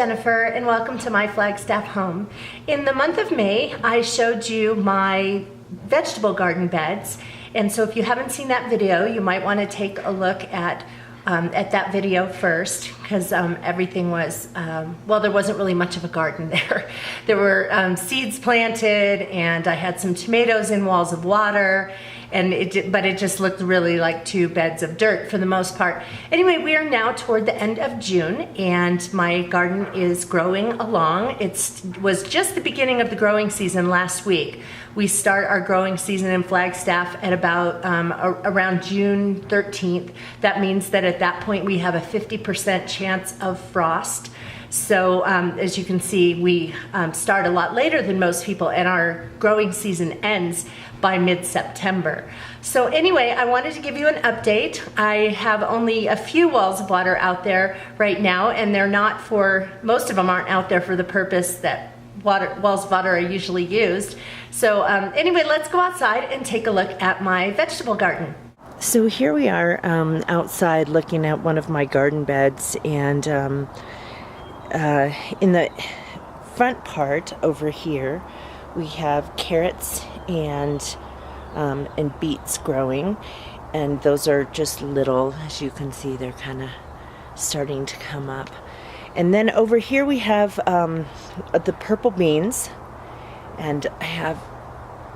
Jennifer, and welcome to my Flagstaff home. In the month of May, I showed you my vegetable garden beds, and so if you haven't seen that video, you might want to take a look at that video first, because everything was, well, there wasn't really much of a garden there. There were seeds planted, and I had some tomatoes in walls of water, and but it just looked really like two beds of dirt for the most part. Anyway, we are now toward the end of June, and my garden is growing along. It was just the beginning of the growing season last week. We start our growing season in Flagstaff at about around June 13th. That means that at that point we have a 50% chance of frost. So as you can see, we start a lot later than most people, and our growing season ends by mid-September. So anyway, I wanted to give you an update. I have only a few walls of water out there right now, and they're not for, most of them aren't out there for the purpose that walls of water are usually used. So anyway, let's go outside and take a look at my vegetable garden. So here we are outside looking at one of my garden beds, and in the front part over here we have carrots and beets growing, and those are just little, as you can see, they're kind of starting to come up. And then over here we have the purple beans, and I have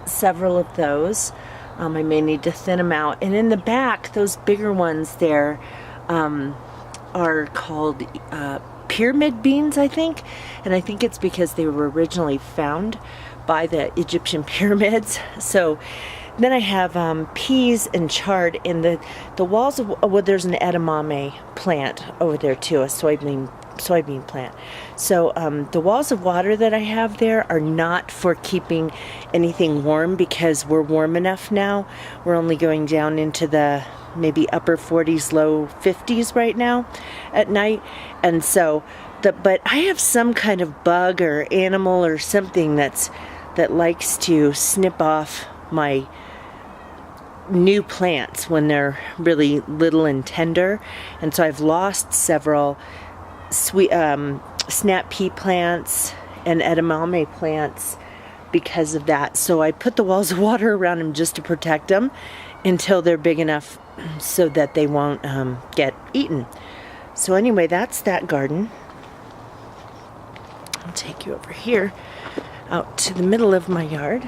several of those. I may need to thin them out. And in the back, those bigger ones there are called pyramid beans, I think. And I think it's because they were originally found by the Egyptian pyramids. So then I have peas and chard in the walls of, well, there's an edamame plant over there too, a soybean plant. So the walls of water that I have there are not for keeping anything warm, because we're warm enough now. We're only going down into the maybe upper 40s, low 50s right now at night. And so but I have some kind of bug or animal or something that likes to snip off my new plants when they're really little and tender. And so I've lost several sweet snap pea plants and edamame plants because of that. So I put the walls of water around them just to protect them until they're big enough so that they won't get eaten. So anyway, that's that garden. I'll take you over here out to the middle of my yard,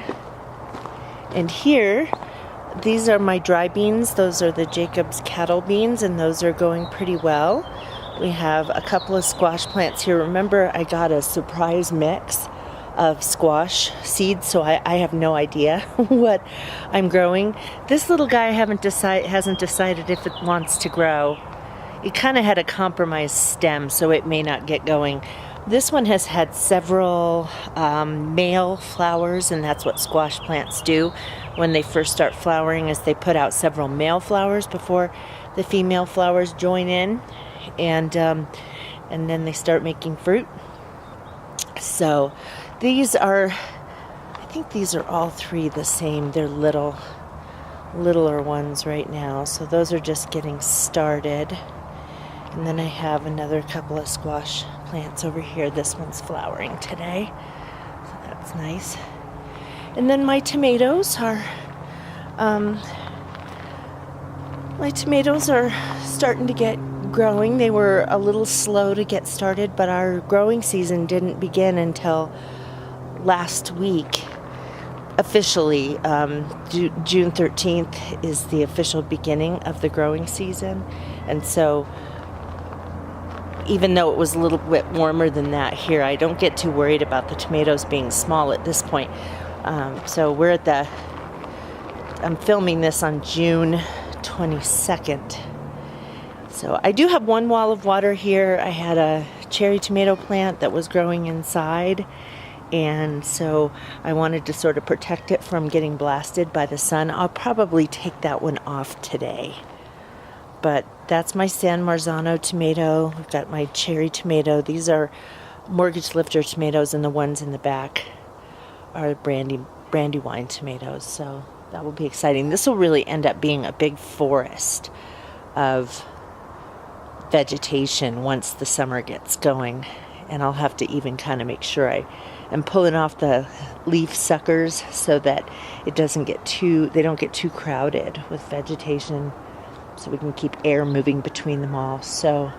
and here these are my dry beans. Those are the Jacob's cattle beans, and those are going pretty well. We have a couple of squash plants here. Remember, I got a surprise mix of squash seeds, so I have no idea what I'm growing. This little guy hasn't decided if it wants to grow. It kind of had a compromised stem, so it may not get going. This one has had several male flowers, and that's what squash plants do when they first start flowering, is they put out several male flowers before the female flowers join in, and then they start making fruit. So these are, I think these are all three the same. They're littler ones right now, so those are just getting started. And then I have another couple of squash plants over here. This one's flowering today, so that's nice. And then my tomatoes are starting to get growing. They were a little slow to get started, but our growing season didn't begin until last week. Officially, June 13th is the official beginning of the growing season, and so even though it was a little bit warmer than that here, I don't get too worried about the tomatoes being small at this point. So we're at I'm filming this on June 22nd. So I do have one wall of water here. I had a cherry tomato plant that was growing inside, and so I wanted to sort of protect it from getting blasted by the sun. I'll probably take that one off today. But that's my San Marzano tomato. We've got my cherry tomato. These are mortgage lifter tomatoes, and the ones in the back are brandywine tomatoes. So that will be exciting. This will really end up being a big forest of vegetation once the summer gets going. and I'll have to even kind of make sure I am pulling off the leaf suckers so that it doesn't get they don't get too crowded with vegetation, so we can keep air moving between them all. So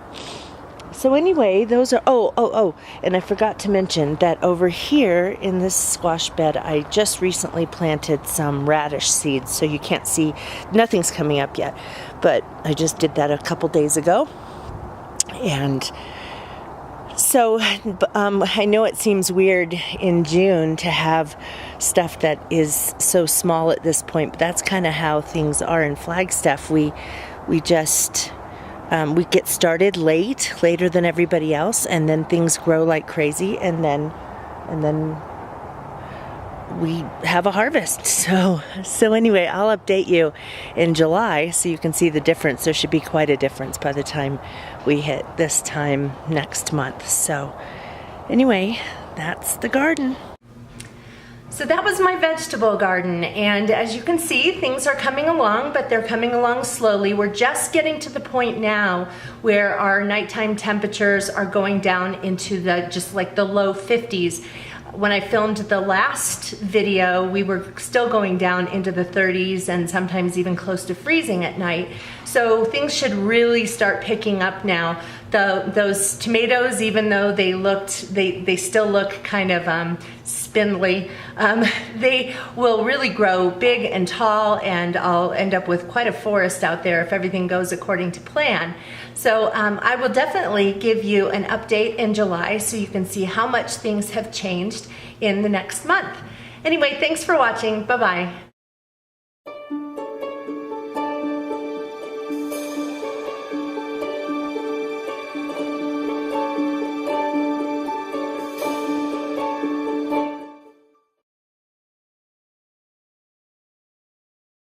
anyway, those are, and I forgot to mention that over here in this squash bed, I just recently planted some radish seeds, so you can't see, nothing's coming up yet, but I just did that a couple days ago. And so I know it seems weird in June to have stuff that is so small at this point, but that's kind of how things are in Flagstaff. We get started later than everybody else, and then things grow like crazy, and then we have a harvest. So anyway, I'll update you in July so you can see the difference. There should be quite a difference by the time we hit this time next month. So anyway, that's the garden. So that was my vegetable garden, and as you can see, things are coming along, but they're coming along slowly. We're just getting to the point now where our nighttime temperatures are going down into just like the low 50s. When I filmed the last video, we were still going down into the 30s and sometimes even close to freezing at night. So things should really start picking up now. Those tomatoes, even though they still look kind of spindly, they will really grow big and tall, and I'll end up with quite a forest out there if everything goes according to plan. So I will definitely give you an update in July so you can see how much things have changed in the next month. Anyway, thanks for watching. Bye-bye.